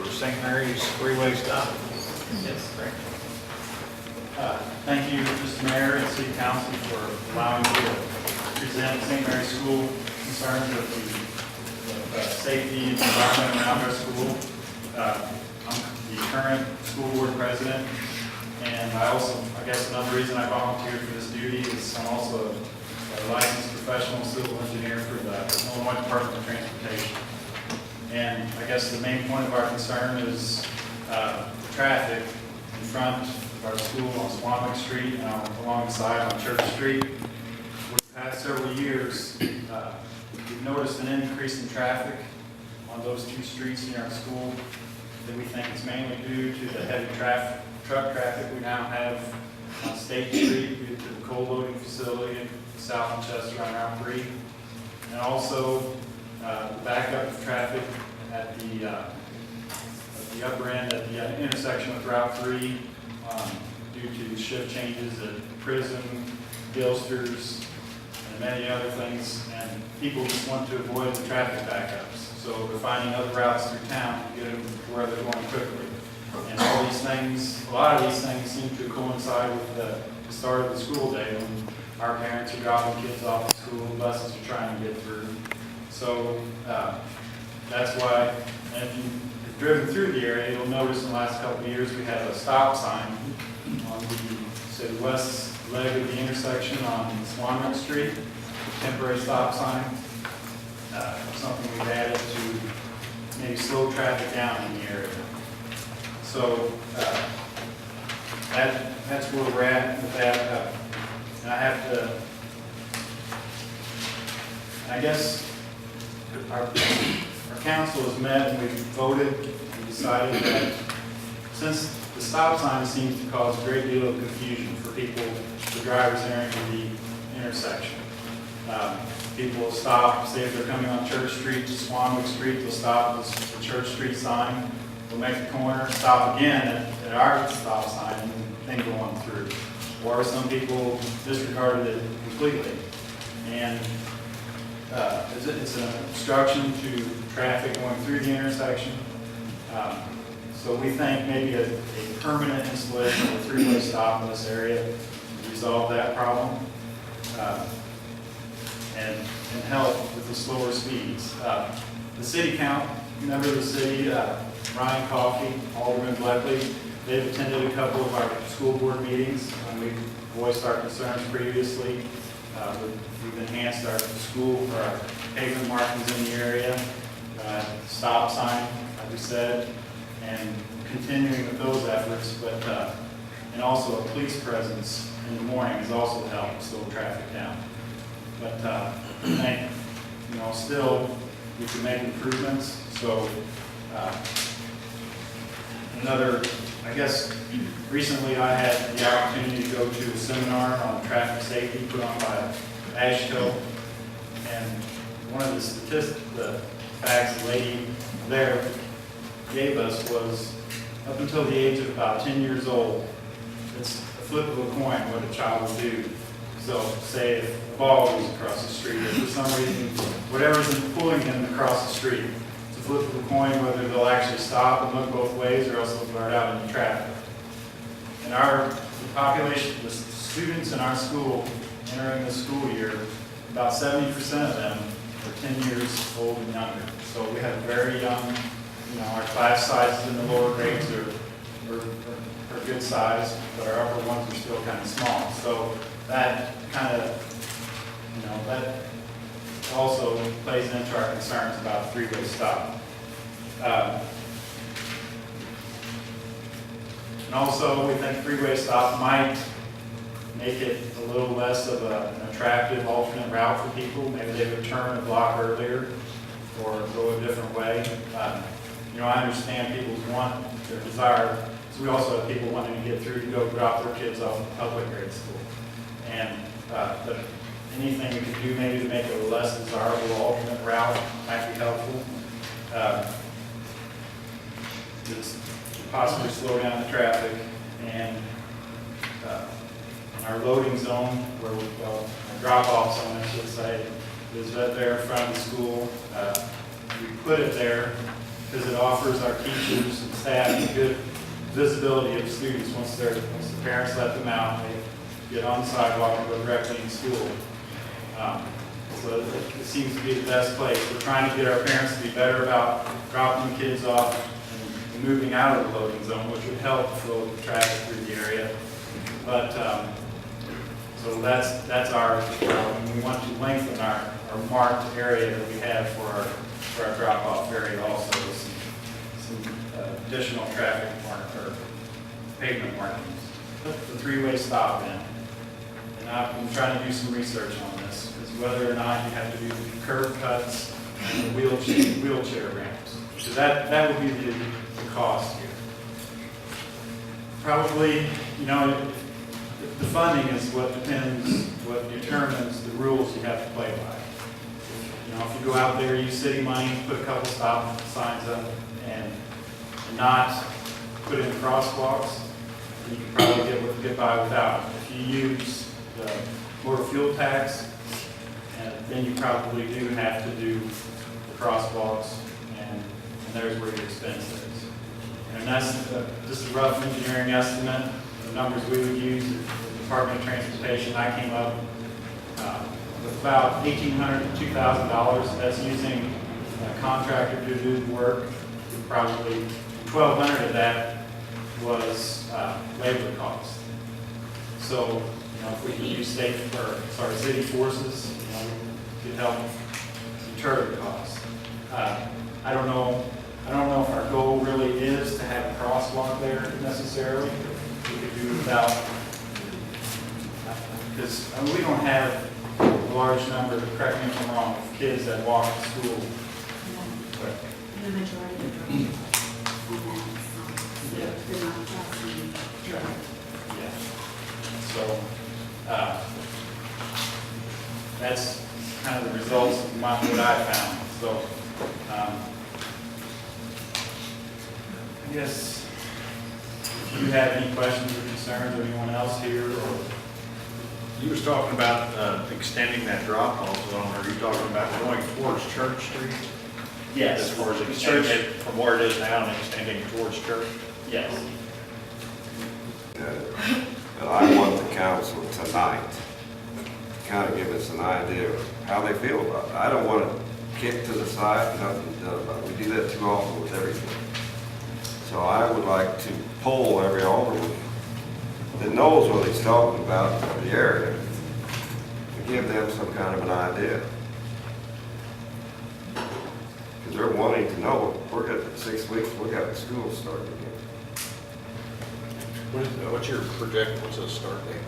for St. Mary's freeway stop. Yes, great. Thank you, Mr. Mayor and City Council for allowing me to present St. Mary's School concerns with the safety and environment around our school. I'm the current school board president, and I guess another reason I volunteered for this duty is I'm also a licensed professional civil engineer for the Illinois Department of Transportation. And I guess the main point of our concern is the traffic in front of our school on Swanwick Street and alongside on Church Street. For the past several years, we've noticed an increase in traffic on those two streets near our school that we think is mainly due to the heavy truck traffic we now have on State Street due to the coal loading facility in South Winchester on Route 3, and also the backup of traffic at the upper end at the intersection with Route 3 due to shift changes at Prism, Gilsters, and many other things, and people just want to avoid the traffic backups. So they're finding other routes through town to get them to where they're going quickly. And all these things, a lot of these things seem to coincide with the start of the school day when our parents are dropping kids off at school, buses are trying to get through. So that's why, and if you've driven through the area, you'll notice in the last couple of years we have a stop sign on the west leg of the intersection on Swanwick Street, temporary stop sign, something we've added to maybe slow traffic down in the area. So that's where we're at with that. And I have to, I guess, our council has met and we've voted and decided that since the stop sign seems to cause a great deal of confusion for people, the drivers entering the intersection. People will stop, say if they're coming on Church Street to Swanwick Street, they'll stop at the Church Street sign, they'll make the corner, stop again at our stop sign, and then go on through. Or some people disregarded it completely. And it's an obstruction to traffic going through the intersection. So we think maybe a permanent installation of a three-way stop in this area would resolve that problem and help with the slower speeds. The city member of the city, Ryan Coffey, Alderman Bleckley, they've attended a couple of our school board meetings when we've voiced our concerns previously. We've enhanced our school, our pavement markings in the area, stop sign, like we said, and continuing with those efforts, but and also a police presence in the morning has also helped slow traffic down. But I think, still we can make improvements. So I guess recently I had the opportunity to go to a seminar on traffic safety put on by AASHTO, and one of the facts the lady there gave us was up until the age of about 10 years old, it's a flip of a coin what a child will do. So say if a ball goes across the street, or for some reason, whatever's pulling them across the street, it's a flip of a coin whether they'll actually stop and look both ways or else they'll dart out into traffic. And the population, the students in our school entering the school year, about 70% of them are 10 years old and younger. So we have very young, our class sizes in the lower grades are good size, but our upper ones are still kind of small. So that kind of, that also plays into our concerns about three-way stop. And also, we think three-way stop might make it a little less of an attractive alternate route for people. Maybe they would turn a block earlier or go a different way. I understand people's their desire. So we also have people wanting to get through to go drop their kids off at public grade school. And but anything we can do maybe to make it a less desirable alternate route might be helpful. Just possibly slow down the traffic, and our loading zone, where our drop-off zone, I should say, is right there in front of the school. We put it there because it offers our teachers and staff good visibility of students once the parents let them out, they get on the sidewalk and go directly in school. So it seems to be the best place. We're trying to get our parents to be better about dropping kids off and moving out of the loading zone, which would help flow the traffic through the area. But so that's our, we want to lengthen our marked area that we have for our drop-off area also with some additional traffic or pavement markings. Put the three-way stop in. And I've been trying to do some research on this, is whether or not you have to do curb cuts and wheelchair ramps. So that would be the cost here. Probably, the funding is what determines the rules you have to play by. If you go out there, use city money, put a couple stop signs up, and not put in crosswalks, you can probably get by without it. If you use the motor fuel tax, then you probably do have to do the crosswalks, and there's where your expense is. And that's just a rough engineering estimate. The numbers we would use at the Department of Transportation, I came up with about $1,800 to $2,000. That's using a contractor to do the work. Probably $1,200 of that was labor cost. So, if we can use city forces, it could help deter the cost. I don't know if our goal really is to have a crosswalk there necessarily. We could do without, because we don't have a large number, correct me if I'm wrong, of kids that walk to school. But, The majority of them yeah. they're not crossing. Yeah. So, that's kind of the results of what I found. So, I guess if you have any questions or concerns, or anyone else here, or You was talking about extending that drop-off zone. Are you talking about going towards Church Street? yes, As far as church, extending it from where it is now and extending towards Church? yes. But I want the council tonight to kind of give us an idea of how they feel about it. I don't want to kick to the side, nothing done about it. We do that too often with everything. So I would like to poll every alderman that knows what he's talking about for the area and give them some kind of an idea. Because they're wanting to know, we're at 6 weeks, we got the school starting again. What's your project, what's the start date?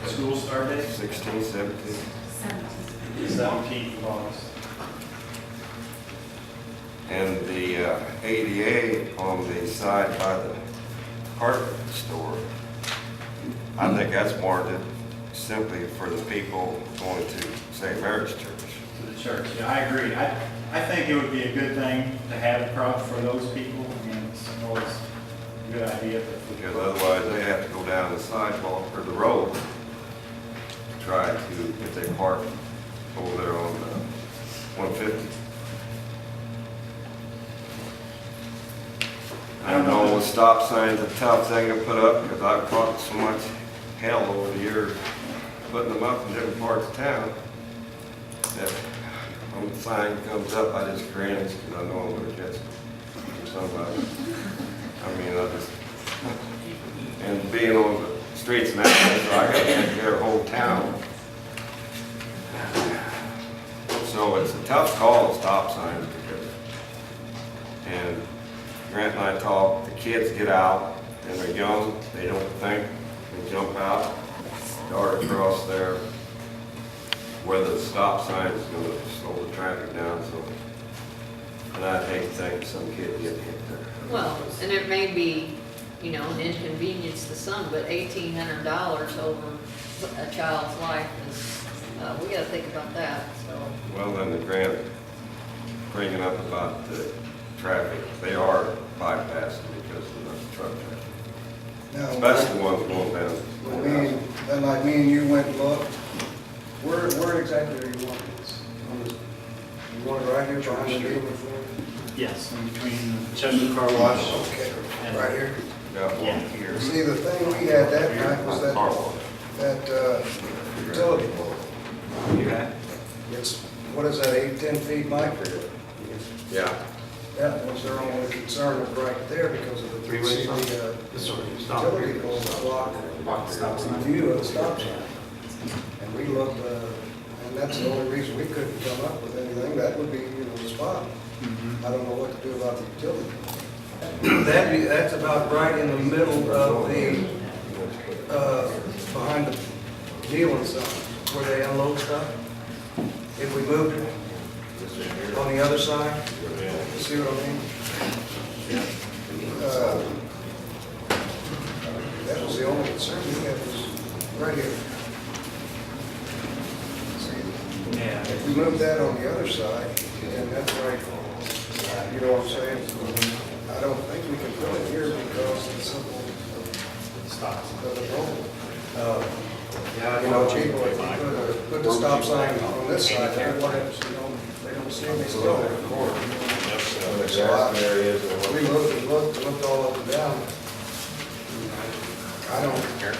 School start date? 16, 17. 17th of August. And the ADA on the side by the hardware store, I think that's warranted simply for the people going to St. Mary's Church. To the church, yeah, I agree. I think it would be a good thing to have a crop for those people. I mean, it's always a good idea, but Because otherwise they have to go down the sidewalk or the road to try to, if they park over there on 150. I know with stop signs, a tough thing to put up because I've caught so much hell over the years putting them up in different parts of town that when the sign comes up, I just cringe because I know I'm going to catch somebody. I mean, and being on the streets and that, so I got to take care of the whole town. So it's a tough call, stop signs, because, and Grant and I talk, the kids get out and they're young, they don't think, they jump out, dart across there where the stop sign is going to slow the traffic down, so, and I'd hate to think some kid get hit there. Well, and it may be, an inconvenience to some, but $1,800 over a child's life is, we gotta think about that, so. Well, then the Grant bringing up about the traffic, they are bypassing because of the truck traffic. Now, Especially the ones going down. like me and you went and looked, where exactly are you wanting this? You want it right here behind the building floor? Yes, in between the Chester Car Wash. Okay, right here. Yeah, here. See, the thing we had that night was Car wash. that utility pole. Okay. It's, what is that, 8, 10 feet, Mike? Yeah. That was their only concern was right there because of the Three-way stop? utility pole block Stop sign. view of the stop sign. And we looked, and that's the only reason we couldn't come up with anything. That would be, the spot. I don't know what to do about the utility. That's about right in the middle of the, behind the dealing sign, where they unload stuff. If we moved it on the other side, you see what I mean? That was the only concern we had was right here. See, Yeah. if we moved that on the other side, then that's right, you know what I'm saying? I don't think we can put it here because it's simple, Stop. the problem. You know, people, if you put the stop sign on this side, then what happens, they don't see me still. The grass areas and what- We looked and looked, and looked all up and down. I don't care.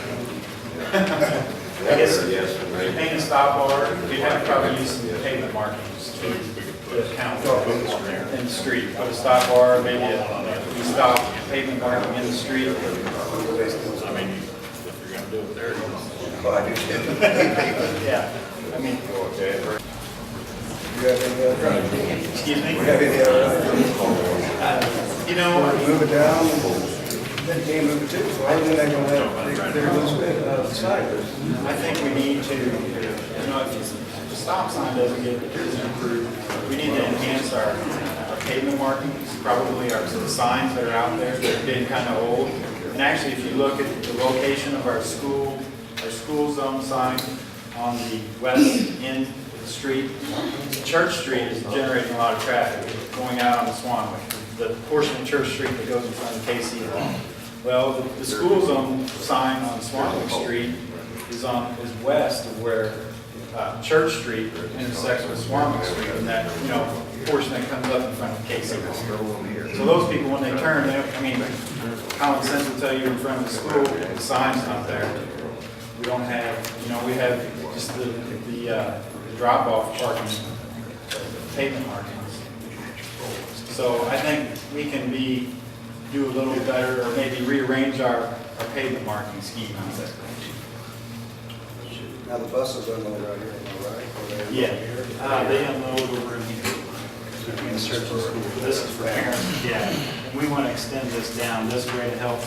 I guess Yes, and maybe. paint a stop bar, you'd have to probably use some pavement markings to count in the street. Put a stop bar, maybe a stop pavement marking in the street. I mean, if you're gonna do it there, Well, I do too. Yeah, I mean, Okay. You have any other? excuse me? You have any other? You know, Move it down, then you can't move it too far, then they're gonna have, they're gonna spin side. I think we need to, if the stop sign doesn't get improved, we need to enhance our pavement markings, probably the signs that are out there, they're getting kind of old. And actually, if you look at the location of our school zone sign on the west end of the street, Church Street is generating a lot of traffic going out on the Swanwick, the portion of Church Street that goes in front of KC Hall. Well, the school zone sign on Swanwick Street is west of where Church Street intersects with Swanwick Street, and that, portion that comes up in front of KC Hall. So those people, when they turn, common sense will tell you in front of the school, the sign's not there. We don't have, we have just the drop-off parking, pavement markings. So I think we can do a little better, or maybe rearrange our pavement marking scheme out there. Now the buses unload right here, am I right? Or they unload Yeah, here? they unload over in here, between the church and school. This is for parents, yeah. And we want to extend this down this way to help,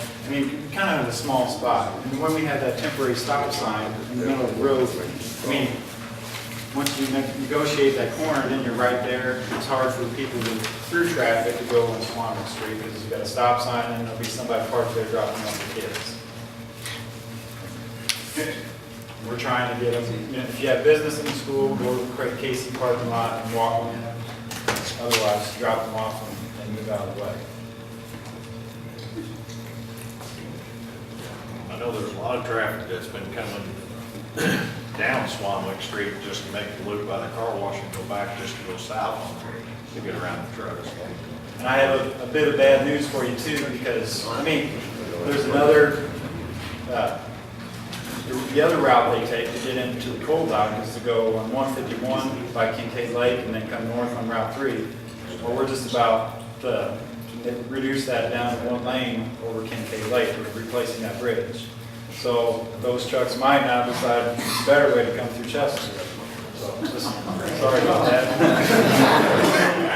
kind of in a small spot. And when we have that temporary stop sign in the middle of the road, once you negotiate that corner, then you're right there. It's hard for people through traffic to go on Swanwick Street because you've got a stop sign and there'll be somebody parked there dropping off the kids. We're trying to get them, if you have business in the school, go to the Casey parking lot and walk them in. Otherwise, drop them off and move out of the way. I know there's a lot of traffic that's been coming down Swanwick Street just to make the loop by the car wash and go back just to go south to get around the trucks. And I have a bit of bad news for you too, because, there's another, the other route they take to get into the coal dock is to go on 151 by Kincaid Lake and then come north on Route 3. Well, we're just about to reduce that down to one lane over Kincaid Lake, we're replacing that bridge. So those trucks might now decide it's a better way to come through Chester. So, just sorry about that.